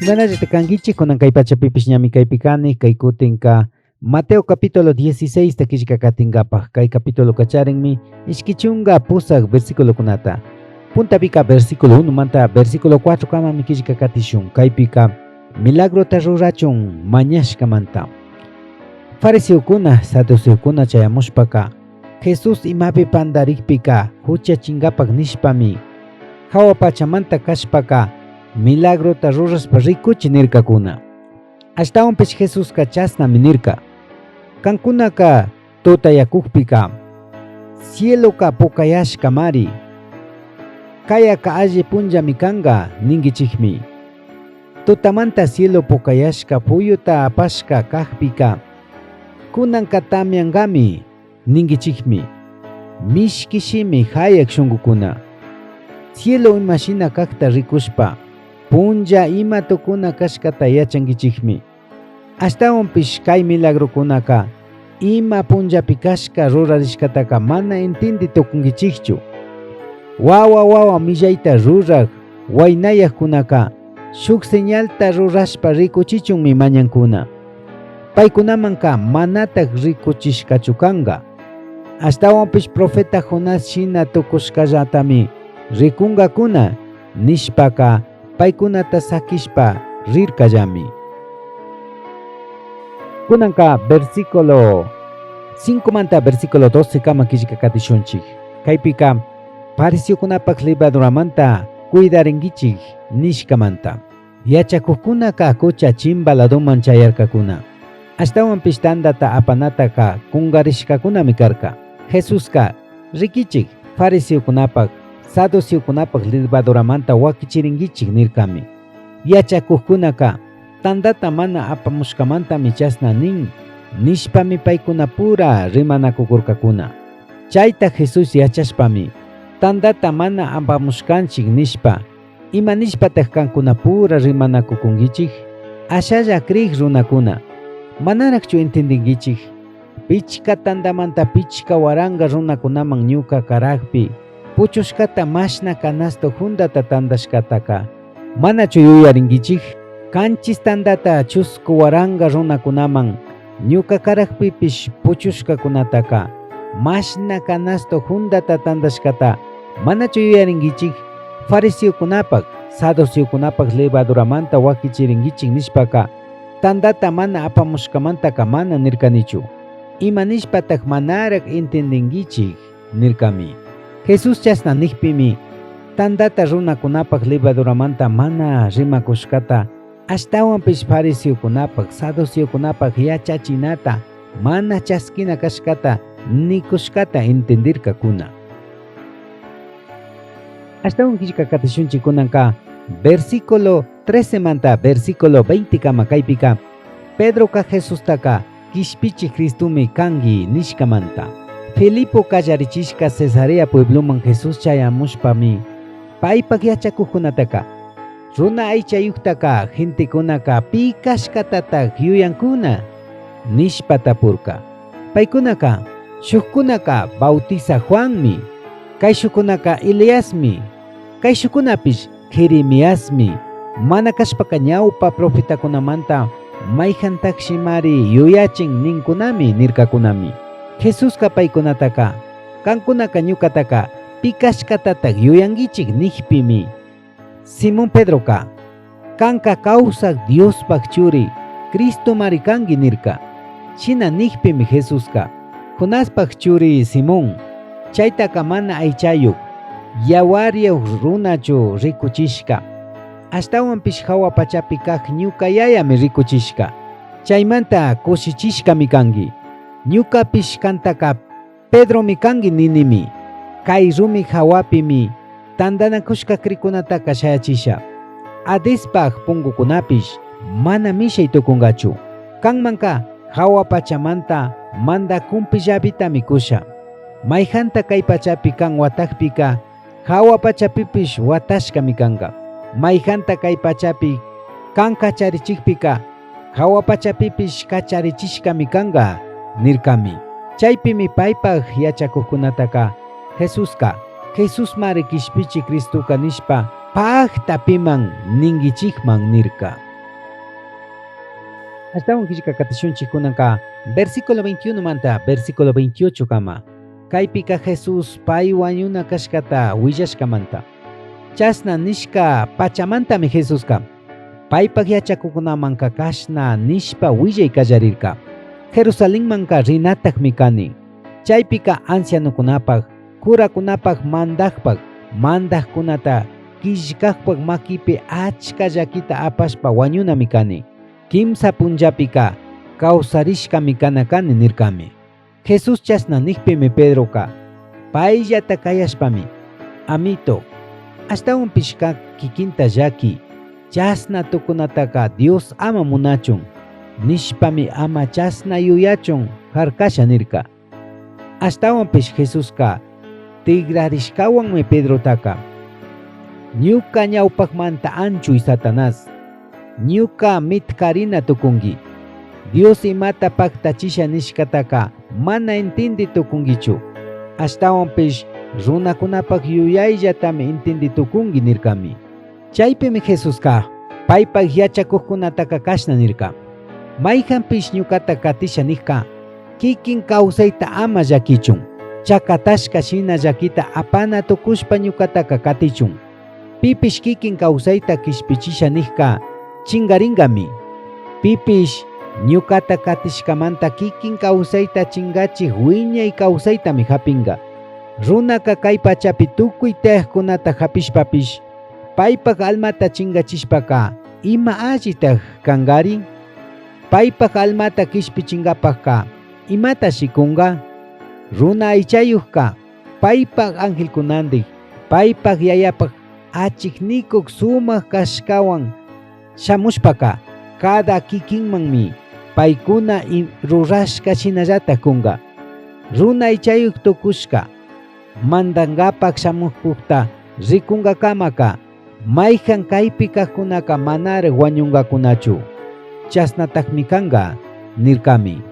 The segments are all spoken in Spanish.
Imanallata kankichik kunan kay pachapipish ñami kaypi kani kay kutinka Mateo capítulo 16 takishka katingapaj kay capítulo kacharinmi ishkichunga pusak versículo kunata puntapika versículo 1 manta versículo 4 kama mikishka katishun kaypika milagro rurachun mañashkamanta fariseokuna saduceokuna chayamushpaka Jesús imapi pandarikpika hucha chingapak nishpami hawa pachamanta kashpaka milagro ruraspa rikuchi nirkakuna ashtawanpish Jesús kachasna minirka kankunaka tutayakukpika cieloka pukayashka mari kayaka alli punllami kanga ningichikmi tutamanta cielo pukayashka puyuta apashka kakpika kunanka tamyangami ningichikmi mishkishimi hayak shungukuna cielo imashina kakta rikushpa punja ima tukuna kashkata yachankichikmi ashtawanpish kay milagrokunaka ima punjapi kashka rurarishkataka mana entindi tukunkichikchu wawa millayta rurak waynayakkunaka shuk señalta rurashpa rikuchichunmi mañankuna paykunamanka manatak rikuchishkachu kanga ashtawanpish profeta Jonás shina tukushkallatami rikunkakuna nishpaka paykunata sakishpa rirkallami kunanka versículo 5 manta versículo 12 kama kishka katishunchik kaypika fariseokunapak levaduramanta cuidarinkichik nishkamanta yachakuqkunaka kucha chimba ladoman chayarkakuna ashtawanpish tandata apanataka kungarishkakunami karka Jesuska rikichik fariseokunapak saduceokunapak levaduramanta wakichirinkichik nirkami yachakuqkunaka tandata mana apamushkamantami chasna nin nishpami paykuna pura rimanakukurkakuna chayta Jesús yachashpami tandata mana apamushkanchik nishpa ima nishpataq kankuna pura rimanakukunkichik ashalla kriyiq runakuna manarakchu entendinkichik pichka tandamanta pichka waranga runakunaman ñuka karakpi puchushkata mashna kanasto hundata tandashkataka manachu yuyarinkichik kanchis tandata chusku waranga runakunaman ñuka karakpipish puchushkakunataka mashna kanasto hundata tandashkata manachu yuyarinkichik fariseokunapak saduceokunapak levaduramanta wakichirinkichik nishpaka tandata mana apamushkamantaka mana nirkanichu ima nishpatak manarak entendinkichik nirkami Jesús chasna nikpimi tandata runakunapak levaduramanta mana rimakushkata ashtawanpish fariseokunapak saduceokunapak yachachinata mana chaskina kashkata nikushkata entendirkakuna ashtawan kishka katishunchik kunanka versículo 13 manta versículo 20 kama kaypika Pedroka Jesustaka kishpichik Cristumi kangi nishkamanta Filipo kallarichishka Cesarea puebloman Jesús chayamushpami paypak yachakuqkunataka runa aychayuktaka gentekunaka pi kashkatatak yuyankuna nishpa tapurka paykunaka shukkunaka bautiza Juanmi kay shukkunaka Eliasmi kay shukkunapish Jeremiasmi mana kashpaka ñawpa profetakunamanta mayjantakshi mari yuyachin ninkunami nirkakunami Jesuska paykunataka kankunaka ñukataka pikashkatatak yuyankichik nikpimi Simón Pedroka kanka kawsak Diospak churi Cristo mari kanki nirka china nikpimi Jesuska Jonaspak churi Simón chaytaka mana aychayuk yawaryuq runachu rikuchishka ashtawanpish hawa pachapi kaq ñuka yayami rikuchishka chaymanta kushichishkami kanki ñukapish kantaka Pedromi kanki ninimi kay rumi hawapimi tandanakushka krikunataka shayachisha adispak pungukunapish mana mishay tukungachu kanmanka hawa pachamanta mandakumpi llapitami kusha mayjanta kay pachapi kan watakpika hawa pachapipish watashkami kanka mayjanta kay pachapi kan kacharichikpika hawa pachapipish kacharichishkami kanka nirkami chaypimi paypak yachakuqkunataka Jesuska Jesus mari kishpichi Cristuka nishpa paqtapiman ningichikman nirka. Hasta un kishka katishunchik kunanka versículo 21 manta versículo 28 kama. Kaypika Jesús pay wañuna kashkata willashkamanta. Chasna nishka pachamantami Jesuska. Paypak yachakukunamanka kashna nishpa willay kallarirka. Jerusalenmanka rinatakmi kani. Chaypika ancianukunapak, kurakunapak mandaqkunata killkaqpak makipi achka llakita apashpa wañunami kani. Kimsa punllapika kawsarishkami kanakani nirkami. Jesus chasna nikpimi Pedroka payllata kayashpami amito ashtawan pishka kikinta llaki chasna tukunataka Dios ama munachun nishpami ama chasna yuyachun harkasha nirka. Ashtawan pish Jesuska tigrarishkawanmi Pedrotaka ñuka ñawpakmanta anchuy Satanás ñuka mitkarina tukungi Dios imata paktachisha nishkataka mana entindi tukungichu. Ashtawan pish runakunapak yuyayllatami entindi tukungi nirkami. Chaypimi Jesuska paypak yachakuqkunataka kashna nirka. Mayjan pish ñukata katisha nijka kikin kawsayta ama llakichun. Chakatashka shina llakita apana tukushpa ñukataka katichun. Pipish kikin kawsayta kishpichisha nijka chingaringami. Pipish ñukata katishkamanta kikin kawsayta chingachik wiñay kawsaytami hapinga. Runaka kay pachapi tukuy tiyaqkunata hapishpapish paypak almata chingachishpaka ima allitaq kangari. Paypak almata kishpichingapaqka imata shikunga. Runa aychayuqka paypak angelkunandik paypak yayapak achiknikuq sumaq kashkawan shamushpaka kada kikinmanmi paykuna rurashka shinallata kunga. Runa aychayuq tukushka mandangapak shamuqkuqta rikungakamaka mayjan kaypi kaqkunaka manar wañungakunachu. Chasnatakmi kanga nirkami.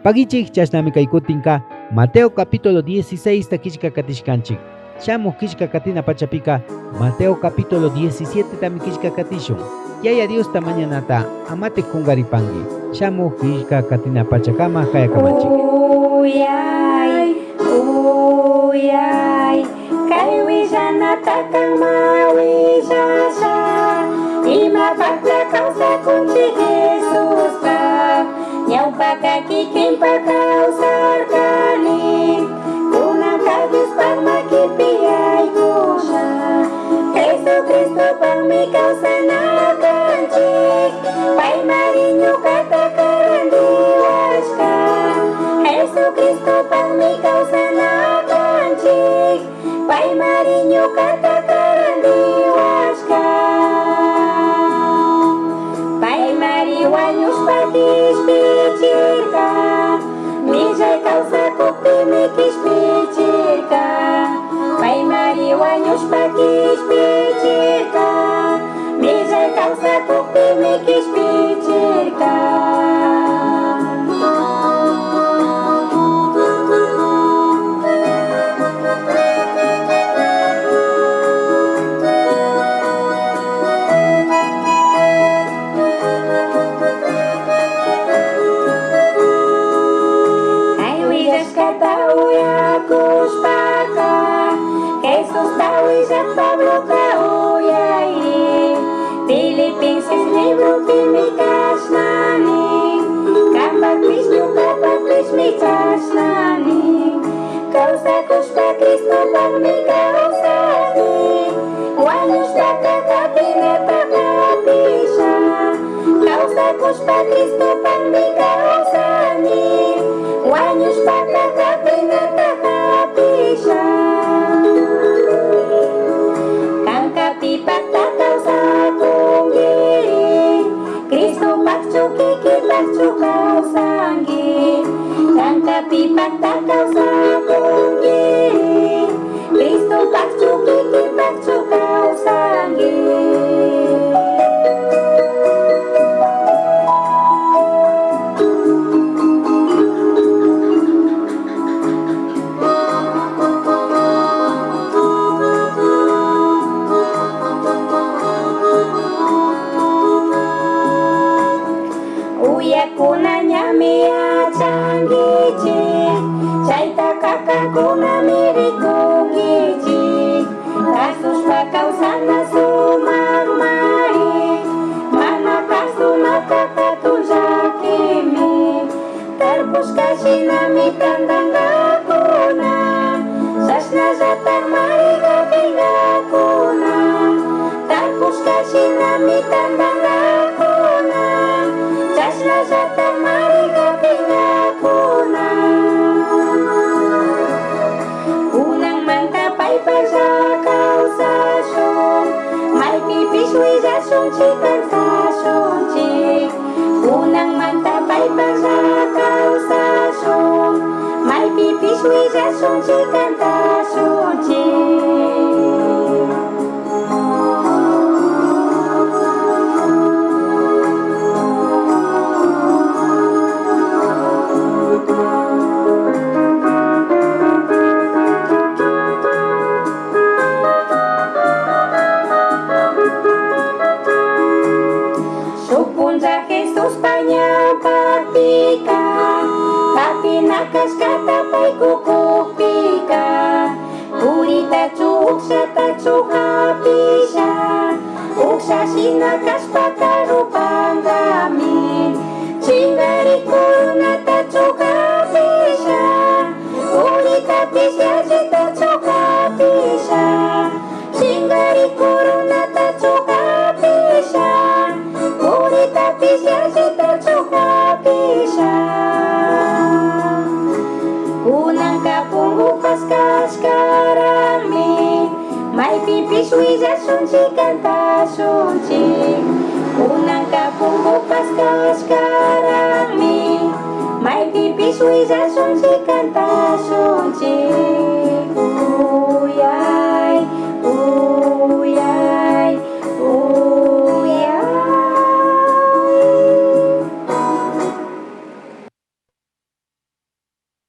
Pagichik chasnami kay kutinka Mateo capítulo 16 ta kishka katishkanchik. Shamuq kishka katina pachapika Mateo capítulo 17 tami kishka katishun. Yaya Dios ta mañanata amate kungaripangi. Shamuq kishka katina pachakama kayakamachik. Uyay, uyay, kay willanata kang mawillasa. Imapaqta kawsakunchik Jesusqa, ñawpaka kikinpa kawsarkani. Kunanqa Diospaq makipi yaykusha, Jesucristopaqmi kawsanakanchik. Paymari ñuqata karandiwashka, Jesucristopaqmi kawsanakanchik. Paymari ñuqata karandiwashka. Paymari wañushpa kishpichirka, millay kawsakuptimi kishpichirka. Paymari wañushpa kishpichirka, millay kawsakuptimi kishpichirka. Pablo uyay, Filipenses libro timi kashnani, kampak pish ñuqapak pishmi kashnani. Kawsakushpa Cristopaqmi kawsani, wañushtaka kapinata kapisha. Kawsakushpa Cristopaqmi kawsani, wañushpaka kapinata kapisha. Pipakta kawsakungi, Cristopaq chukikipaqchu kawsanki. Kanka pipakta kawsakungi, Cristopaq chukikipaqchu kawsanki. nami acanggici Caita kakak kuna miriku gici Kasus pakau sana sumang mari Mana kasu maka katuzakimi Terpus kasih nami tandang gakuna Sasna zatang mari gapingakuna Terpus kasih nami tandang gakuna Sasna zatang mari gapingakuna Unang mantapai kau sasong Mai pipis wiza sungci kan sasongci Unang mantapai kau sasong Mai pipis wiza sungci kan sasongci Supunza Jesus panyapapika Tapi nakas kata pai kukupika Purita uksa tacuhapisa Uksa sinakas pakarupanggamin Cingari kuruna tacuhapisa Purita pisya tacuhapisa Cingari kuruna tacuhapisa Purita pisya tacuhapisa Unang kapunggu pasca sekarang mi Mai pipis wiza sunci kanta sunci Unang kapunggu pasca sekarang mi Mai pipis wiza sunci kanta sunci Kuya